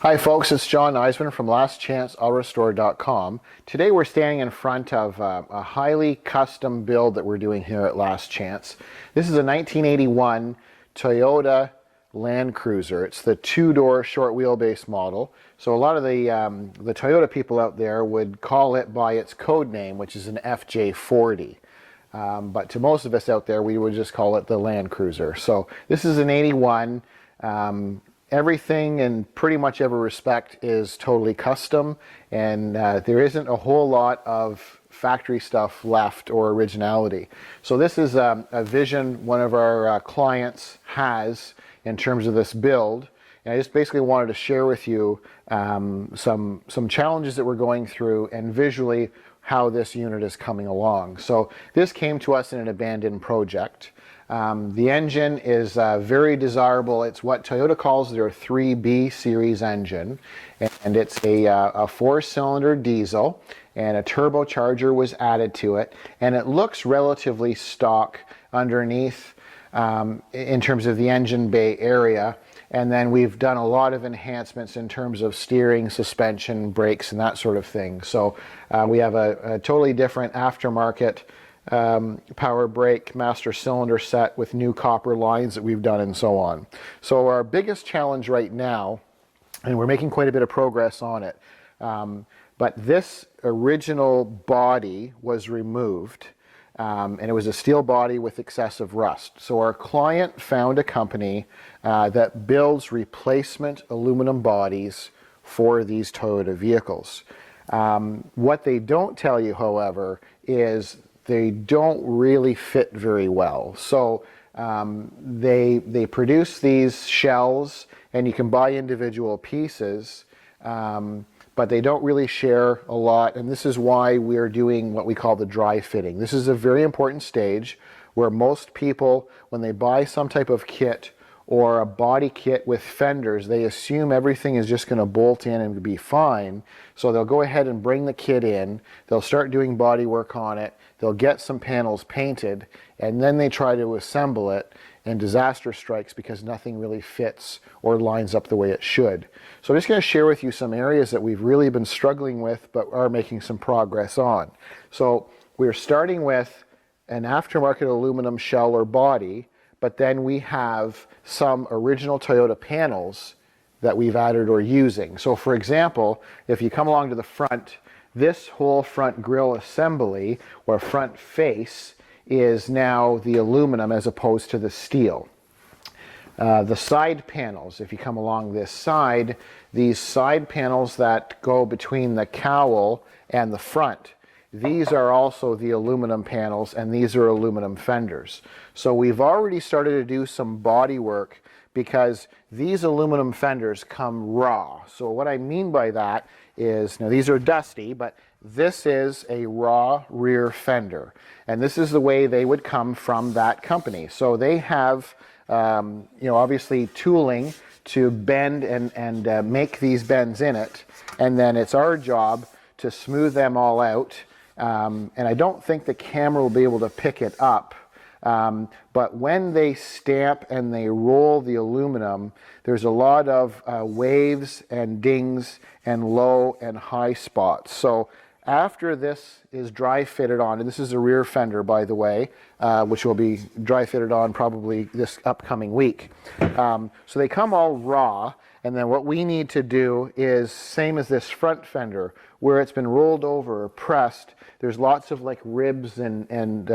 Hi folks, it's John Nizman from lastchanceaurorestore.com. Today we're standing in front of a highly custom build that we're doing here at Last Chance. This is a 1981 Toyota Land Cruiser. It's the two-door short wheelbase model. So a lot of the Toyota people out there would call it by its code name, which is an FJ40. But to most of us out there, we would just call it the Land Cruiser. So this is an 81. Everything in pretty much every respect is totally custom, and there isn't a whole lot of factory stuff left or originality. So this is a vision one of our clients has in terms of this build, and I just basically wanted to share with you some challenges that we're going through and visually how this unit is coming along. So this came to us in an abandoned project. The engine is very desirable. It's what Toyota calls their 3B series engine, and it's a four-cylinder diesel, and a turbocharger was added to it, and it looks relatively stock underneath in terms of the engine bay area. And then we've done a lot of enhancements in terms of steering, suspension, brakes, and that sort of thing. So we have a totally different aftermarket power brake master cylinder set with new copper lines that we've done and so on. So our biggest challenge right now, and we're making quite a bit of progress on it, but this original body was removed, and it was a steel body with excessive rust. So our client found a company that builds replacement aluminum bodies for these Toyota vehicles. What they don't tell you, however, is they don't really fit very well. So they produce these shells, and you can buy individual pieces, but they don't really share a lot, and this is why we're doing what we call the dry fitting. This is a very important stage where most people, when they buy some type of kit or a body kit with fenders, they assume everything is just going to bolt in and be fine. So they'll go ahead and bring the kit in, they'll start doing body work on it, they'll get some panels painted, and then they try to assemble it, and disaster strikes because nothing really fits or lines up the way it should. So I'm just going to share with you some areas that we've really been struggling with but are making some progress on. So we're starting with an aftermarket aluminum shell or body, but then we have some original Toyota panels that we've added or using. So for example, if you come along to the front, this whole front grille assembly or front face is now the aluminum as opposed to the steel. The side panels, if you come along this side, these side panels that go between the cowl and the front, these are also the aluminum panels, and these are aluminum fenders. So we've already started to do some body work because these aluminum fenders come raw. So what I mean by that is, now these are dusty, but this is a raw rear fender, and this is the way they would come from that company. So they have, obviously tooling to bend and make these bends in it, and then it's our job to smooth them all out. And I don't think the camera will be able to pick it up, but when they stamp and they roll the aluminum, there's a lot of waves and dings and low and high spots. So after this is dry fitted on, and this is a rear fender, by the way, which will be dry fitted on probably this upcoming week. So they come all raw, and then what we need to do is, same as this front fender, where it's been rolled over or pressed, there's lots of like ribs and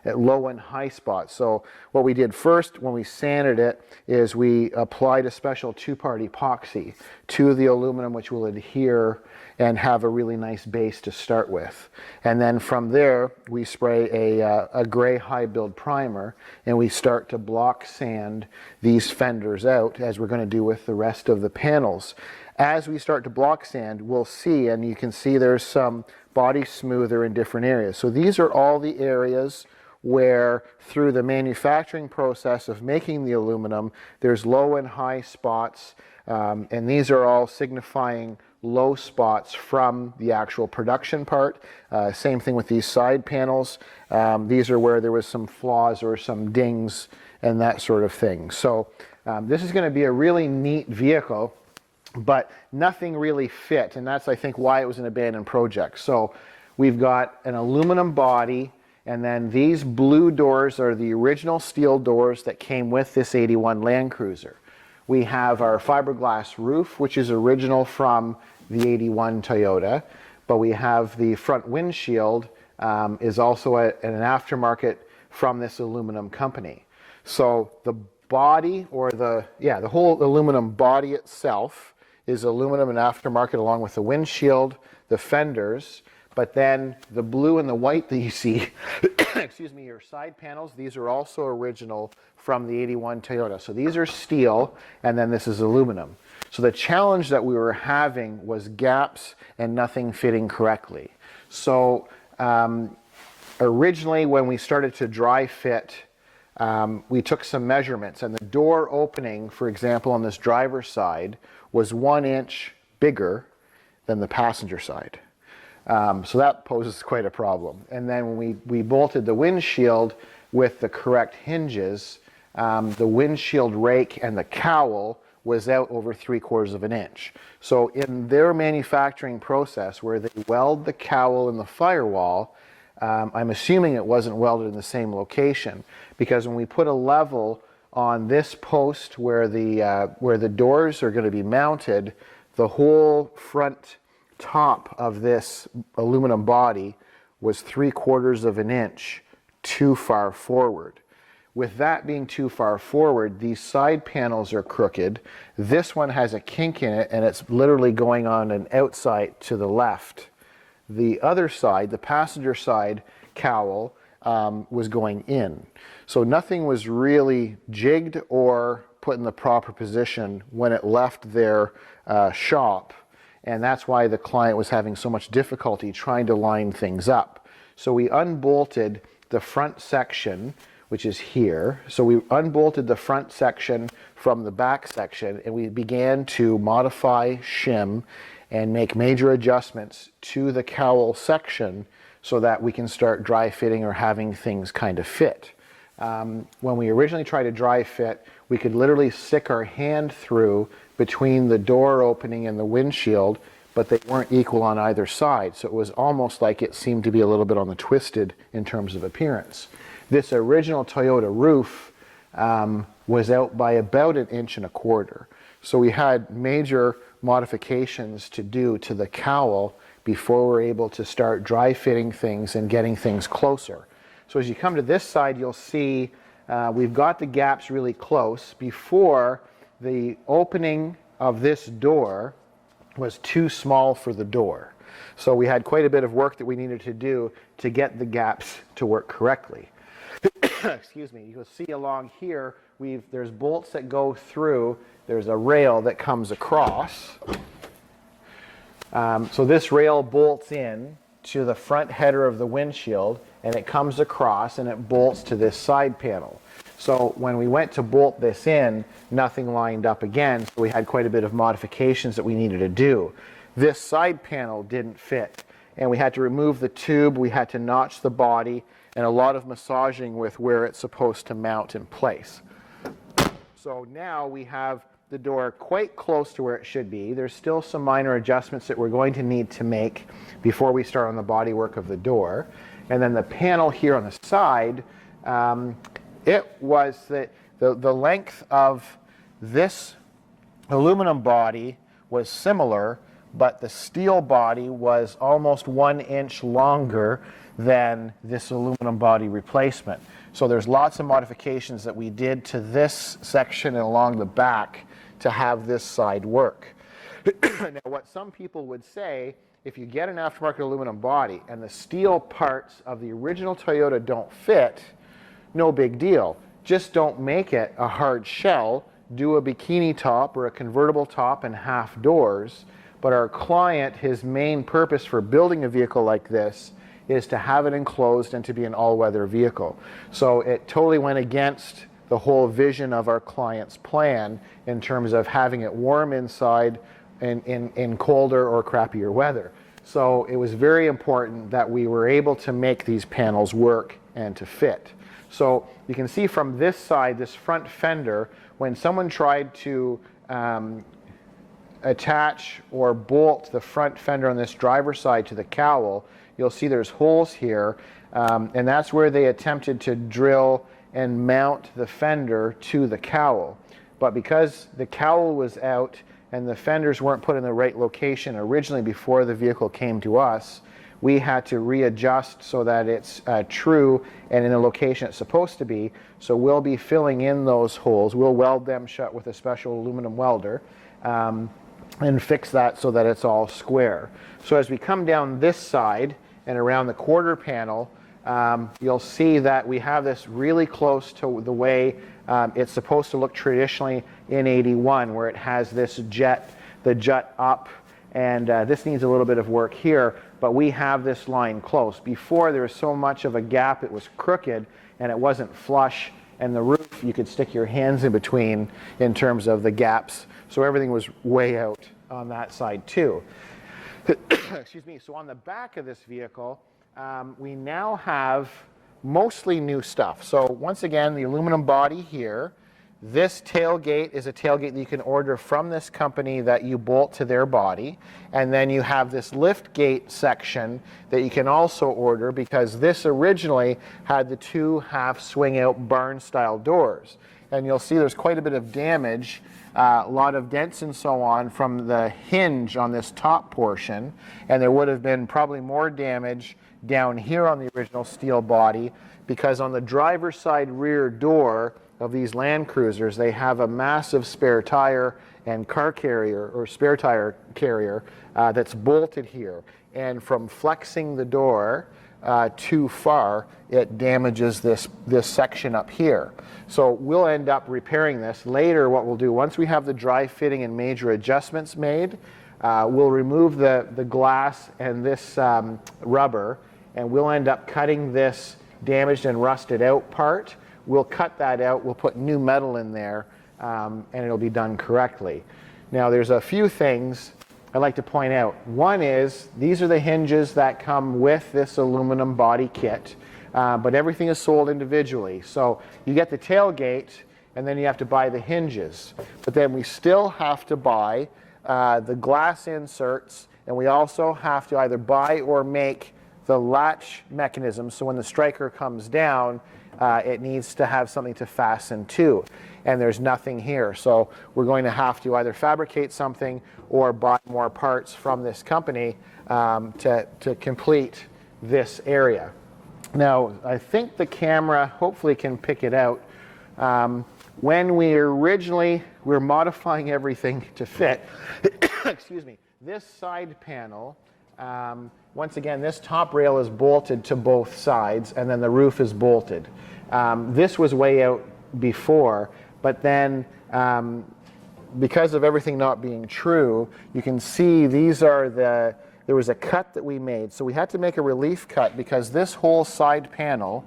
low and high spots. So what we did first when we sanded it is we applied a special two-part epoxy to the aluminum, which will adhere and have a really nice base to start with. And then from there, we spray a gray high build primer, and we start to block sand these fenders out, as we're going to do with the rest of the panels. As we start to block sand, we'll see, and you can see there's some body smoother in different areas. So these are all the areas where, through the manufacturing process of making the aluminum, there's low and high spots, and these are all signifying low spots from the actual production part. Same thing with these side panels. These are where there was some flaws or some dings and that sort of thing. So this is going to be a really neat vehicle but nothing really fit, and that's, I think, why it was an abandoned project. So we've got an aluminum body, and then these blue doors are the original steel doors that came with this 81 Land Cruiser. We have our fiberglass roof, which is original from the 81 Toyota, but we have the front windshield is also an aftermarket from this aluminum company. So the body, or the whole aluminum body itself is aluminum and aftermarket, along with the windshield, the fenders, but then the blue and the white that you see, excuse me, your side panels, these are also original from the 81 Toyota. So these are steel, and then this is aluminum. So the challenge that we were having was gaps and nothing fitting correctly. So originally, when we started to dry fit, we took some measurements, and the door opening, for example, on this driver's side was 1 inch bigger than the passenger side. So that poses quite a problem. And then when we bolted the windshield with the correct hinges, the windshield rake and the cowl was out over 3/4 of an inch. So in their manufacturing process, where they weld the cowl in the firewall, I'm assuming it wasn't welded in the same location, because when we put a level on this post where the doors are going to be mounted, the whole front top of this aluminum body was 3/4 of an inch too far forward. With that being too far forward, these side panels are crooked. This one has a kink in it, and it's literally going on an outside to the left. The other side, the passenger side cowl, was going in. So nothing was really jigged or put in the proper position when it left their shop, and that's why the client was having so much difficulty trying to line things up. So we unbolted the front section, which is here. So we unbolted the front section from the back section, and we began to modify, shim, and make major adjustments to the cowl section so that we can start dry fitting or having things kind of fit. When we originally tried to dry fit, we could literally stick our hand through between the door opening and the windshield, but they weren't equal on either side. So it was almost like it seemed to be a little bit on the twisted in terms of appearance. This original Toyota roof was out by about 1.25 inches. So we had major modifications to do to the cowl before we're able to start dry fitting things and getting things closer. So as you come to this side, you'll see we've got the gaps really close. Before, the opening of this door was too small for the door. So we had quite a bit of work that we needed to do to get the gaps to work correctly. Excuse me. You'll see along here, there's bolts that go through. There's a rail that comes across. So this rail bolts in to the front header of the windshield, and it comes across and it bolts to this side panel. So when we went to bolt this in, nothing lined up again, so we had quite a bit of modifications that we needed to do. This side panel didn't fit, and we had to remove the tube, we had to notch the body, and a lot of massaging with where it's supposed to mount in place. So now we have the door quite close to where it should be. There's still some minor adjustments that we're going to need to make before we start on the bodywork of the door. And then the panel here on the side, it was the length of this aluminum body was similar, but the steel body was almost 1 inch longer than this aluminum body replacement. So there's lots of modifications that we did to this section and along the back to have this side work. Now, what some people would say, if you get an aftermarket aluminum body and the steel parts of the original Toyota don't fit, no big deal. Just don't make it a hard shell, do a bikini top or a convertible top and half doors. But our client, his main purpose for building a vehicle like this is to have it enclosed and to be an all-weather vehicle. So it totally went against the whole vision of our client's plan in terms of having it warm inside in colder or crappier weather. So it was very important that we were able to make these panels work and to fit. So you can see from this side, this front fender, when someone tried to attach or bolt the front fender on this driver's side to the cowl, you'll see there's holes here, and that's where they attempted to drill and mount the fender to the cowl. But because the cowl was out and the fenders weren't put in the right location originally before the vehicle came to us, we had to readjust so that it's true and in the location it's supposed to be. So we'll be filling in those holes. We'll weld them shut with a special aluminum welder and fix that so that it's all square. So as we come down this side and around the quarter panel, you'll see that we have this really close to the way it's supposed to look traditionally in 81, where it has this the jut up, and this needs a little bit of work here, but we have this line close. Before, there was so much of a gap, it was crooked and it wasn't flush, and the roof you could stick your hands in between in terms of the gaps, so everything was way out on that side too. Excuse me. So on the back of this vehicle, we now have mostly new stuff. So once again, the aluminum body here. This tailgate is a tailgate that you can order from this company that you bolt to their body. And then you have this lift gate section that you can also order, because this originally had the two half swing out barn style doors. And you'll see there's quite a bit of damage, a lot of dents and so on from the hinge on this top portion. And there would have been probably more damage down here on the original steel body, because on the driver's side rear door of these Land Cruisers, they have a massive spare tire and car carrier, or spare tire carrier, that's bolted here. And from flexing the door too far, it damages this section up here. So we'll end up repairing this. Later, what we'll do, once we have the dry fitting and major adjustments made, we'll remove the glass and this rubber, and we'll end up cutting this damaged and rusted out part. We'll cut that out, we'll put new metal in there, and it'll be done correctly. Now there's a few things I'd like to point out. One is, these are the hinges that come with this aluminum body kit, but everything is sold individually. So you get the tailgate, and then you have to buy the hinges. But then we still have to buy the glass inserts, and we also have to either buy or make the latch mechanism, so when the striker comes down, it needs to have something to fasten to, and there's nothing here. So we're going to have to either fabricate something or buy more parts from this company to complete this area. Now, I think the camera hopefully can pick it out. When we originally were modifying everything to fit, excuse me, this side panel, once again, this top rail is bolted to both sides, and then the roof is bolted. This was way out before, but then because of everything not being true, you can see these are there was a cut that we made. So we had to make a relief cut, because this whole side panel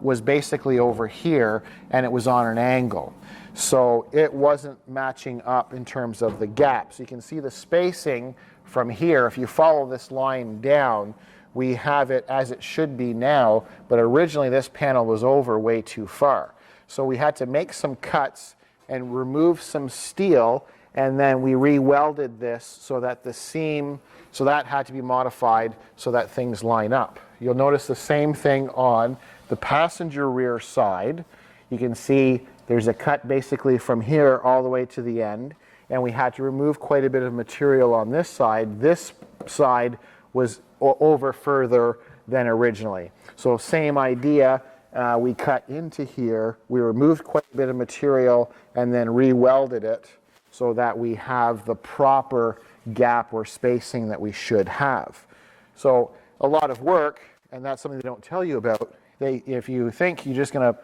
was basically over here, and it was on an angle. So it wasn't matching up in terms of the gaps. You can see the spacing from here. If you follow this line down, we have it as it should be now, but originally this panel was over way too far. So we had to make some cuts and remove some steel, and then we re-welded this so that the seam, so that had to be modified so that things line up. You'll notice the same thing on the passenger rear side. You can see there's a cut basically from here all the way to the end, and we had to remove quite a bit of material on this side. This side was over further than originally. So same idea, we cut into here, we removed quite a bit of material and then re-welded it so that we have the proper gap or spacing that we should have. So a lot of work, and that's something they don't tell you about. If you think you're just going to,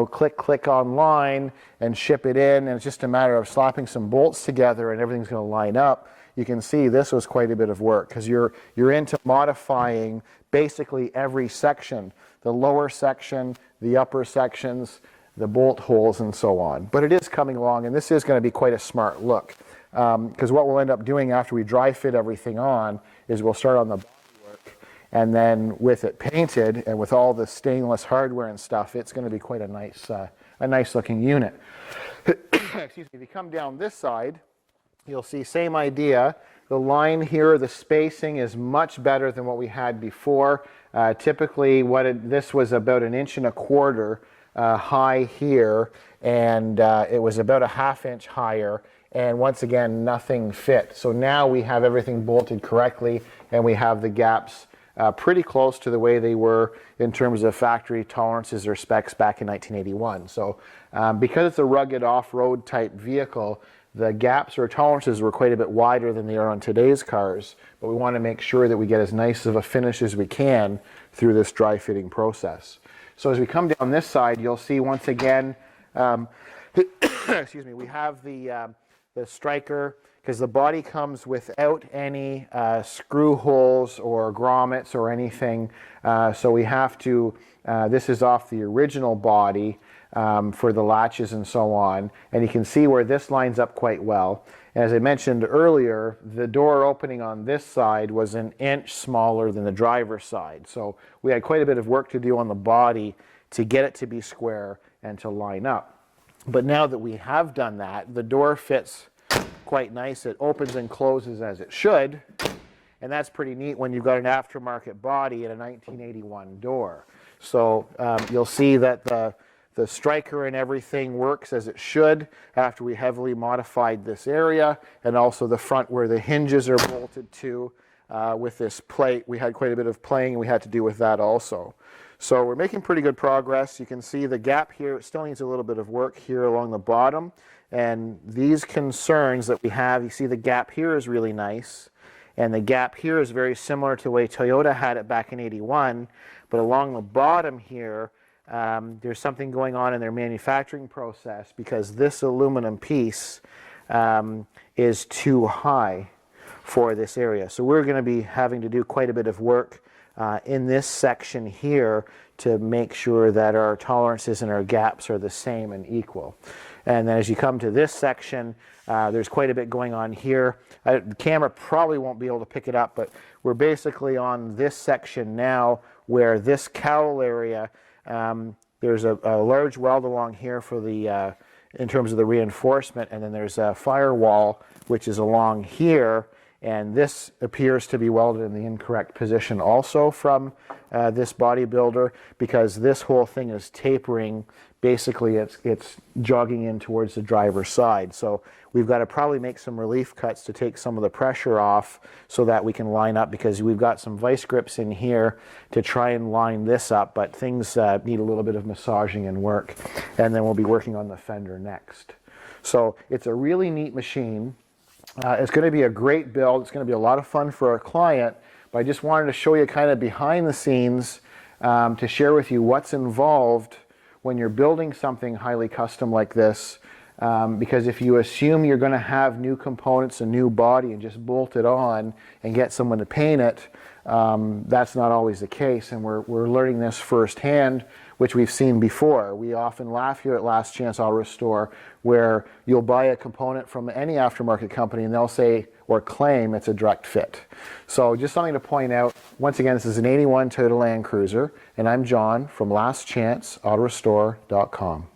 click online and ship it in, and it's just a matter of slapping some bolts together and everything's going to line up, you can see this was quite a bit of work, because you're into modifying basically every section, the lower section, the upper sections, the bolt holes, and so on. But it is coming along, and this is going to be quite a smart look, because what we'll end up doing after we dry fit everything on is we'll start on the and then with it painted and with all the stainless hardware and stuff, it's going to be quite a nice looking unit. Excuse me. If you come down this side, you'll see same idea. The line here, the spacing is much better than what we had before. Typically, this was about 1.25 inches high here, and it was about a 1/2 inch higher. And once again, nothing fit. So now we have everything bolted correctly, and we have the gaps pretty close to the way they were in terms of factory tolerances or specs back in 1981. So because it's a rugged off-road type vehicle, the gaps or tolerances were quite a bit wider than they are on today's cars, but we want to make sure that we get as nice of a finish as we can through this dry fitting process. So as we come down this side, you'll see once again, excuse me, we have the striker, because the body comes without any screw holes or grommets or anything. So we have to, this is off the original body for the latches and so on. And you can see where this lines up quite well. As I mentioned earlier, the door opening on this side was 1 inch smaller than the driver's side. So we had quite a bit of work to do on the body to get it to be square and to line up. But now that we have done that, the door fits quite nice. It opens and closes as it should, and that's pretty neat when you've got an aftermarket body and a 1981 door. So you'll see that the striker and everything works as it should after we heavily modified this area, and also the front where the hinges are bolted to with this plate. We had quite a bit of playing we had to do with that also. So we're making pretty good progress. You can see the gap here, it still needs a little bit of work here along the bottom. And these concerns that we have, you see the gap here is really nice. And the gap here is very similar to the way Toyota had it back in '81. But along the bottom here, there's something going on in their manufacturing process, because this aluminum piece is too high for this area. So we're going to be having to do quite a bit of work in this section here to make sure that our tolerances and our gaps are the same and equal. And then as you come to this section, there's quite a bit going on here. The camera probably won't be able to pick it up, but we're basically on this section now where this cowl area, there's a large weld along here for the, in terms of the reinforcement, and then there's a firewall which is along here. And this appears to be welded in the incorrect position also from this bodybuilder, because this whole thing is tapering. Basically, it's jogging in towards the driver's side. So we've got to probably make some relief cuts to take some of the pressure off so that we can line up, because we've got some vice grips in here to try and line this up, but things need a little bit of massaging and work. And then we'll be working on the fender next. So it's a really neat machine. It's going to be a great build. It's going to be a lot of fun for our client, but I just wanted to show you kind of behind the scenes to share with you what's involved when you're building something highly custom like this, because if you assume you're going to have new components, a new body, and just bolt it on and get someone to paint it, that's not always the case, and we're learning this firsthand, which we've seen before. We often laugh here at Last Chance Auto Restore, where you'll buy a component from any aftermarket company and they'll say or claim it's a direct fit. So just something to point out. Once again, this is an '81 Toyota Land Cruiser, and I'm John from LastChanceAutoRestore.com.